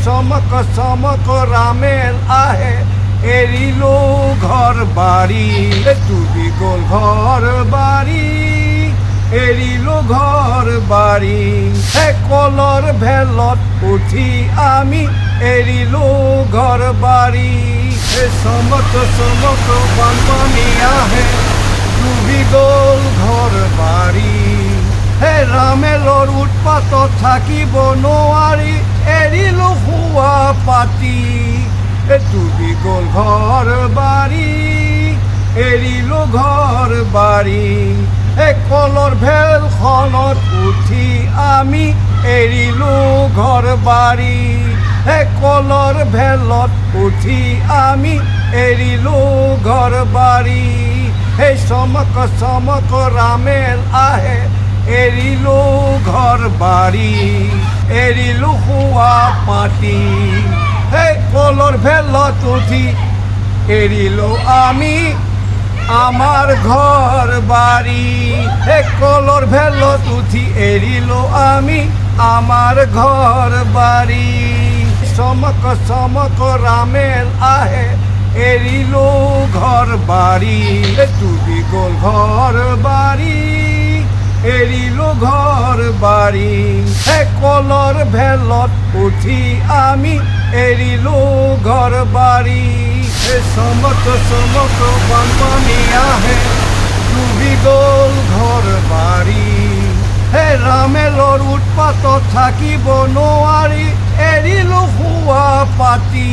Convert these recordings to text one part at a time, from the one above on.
চমক চমক ৰামেল আহে এৰিলো ঘৰ বাৰী ডুবি গ'ল ঘৰ বাৰী এৰিলো ঘৰ বাৰী কলৰ ভেলত উঠি আমি এৰিলো ঘৰ বাৰী চমক চমক বানপানী আহে ডুবি গ'ল ঘৰ বাৰী ৰামেলৰ উৎপাতত থাকিব নোৱাৰি এৰিলো শুৱা পাতি ডুবি গ'ল ঘৰ বাৰী এৰিলো ঘৰ বাৰী কলৰ ভেলখনত উঠি আমি এৰিলো ঘৰ বাৰী কলৰ ভেলত উঠি আমি এৰিলো ঘৰ বাৰী চমক চমক ৰামেল আহে এৰিলো ঘৰ বাৰী এৰিলো শুৱা পাতি কলৰ ভেলত উঠি এৰিলো আমি আমাৰ ঘৰ বাড়ি কলৰ ভেলত উঠি এৰিলো আমি আমাৰ ঘৰ বাড়ি চমক চমক ৰামেল আহে এৰিলো ঘৰ বাৰী ডুবি গ'ল ঘৰ বাৰী এৰিলো ঘৰ বাৰী কলৰ ভেলত উঠি আমি এৰিলো ঘৰ বাৰী চমক চমক বানপানী আহে ডুবি গ'ল ঘৰ বাৰী ৰামেলৰ উৎপাতত থাকিব নোৱাৰি এৰিলো শুৱা পাতি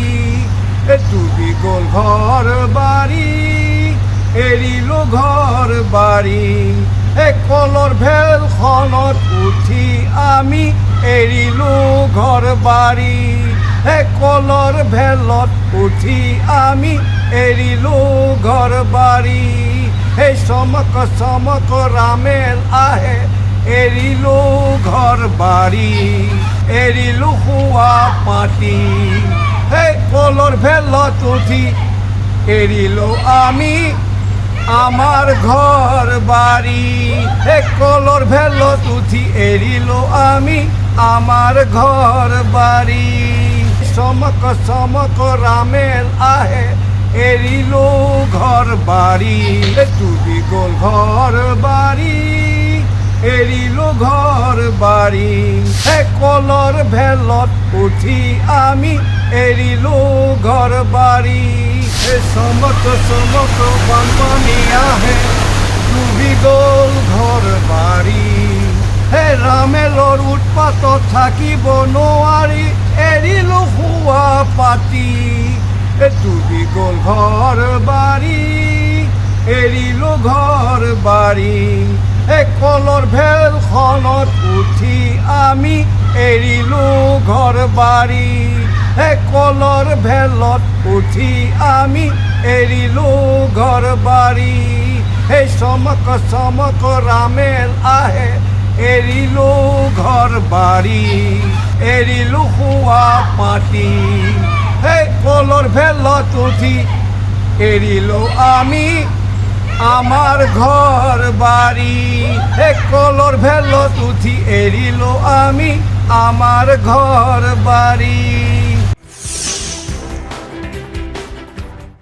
ডুবি গ'ল ঘৰ বাৰী এৰিলো ঘৰ বাৰী কলৰ ভেলখনত উঠি আমি এৰিলো ঘৰ বাৰী কলৰ ভেলত উঠি আমি এৰিলো ঘৰ বাৰী চমক চমক ৰামেল আহে এৰিলো ঘৰ বাৰী এৰিলো শুৱা পাতি কলৰ ভেলত উঠি এৰিলো আমি আমাৰ ঘৰ বাড়ি কলৰ ভেলত উঠি এৰিলো আমি আমাৰ ঘৰ বাড়ি চমক চমক ৰামেল আহে এৰিলো ঘৰ বাৰী ডুবি গ'ল ঘৰ বাৰী এৰিলো ঘৰ বাৰী কলৰ ভেলত উঠি আমি এৰিলো ঘৰ বাৰী চমক চমক বানপানী আহে ডুবি গ'ল ঘৰ বাৰী ৰামেলৰ উৎপাতত থাকিব নোৱাৰি এৰিলো শুৱা পাতি ডুবি গ'ল ঘৰ বাৰী এৰিলো ঘৰ বাৰী কলৰ ভেলখনত উঠি আমি এৰিলো ঘৰ বাৰী কলৰ ভেলত উঠি আমি এৰিলো ঘৰ বাৰী চমক চমক ৰামেল আহে এৰিলো ঘৰ বাৰী এৰিলো শুৱা পাতি কলৰ ভেলত উঠি এৰিলো আমি আমাৰ ঘৰ বাড়ি কলৰ ভেলত উঠি এৰিলো আমি আমাৰ ঘৰ বাড়ি।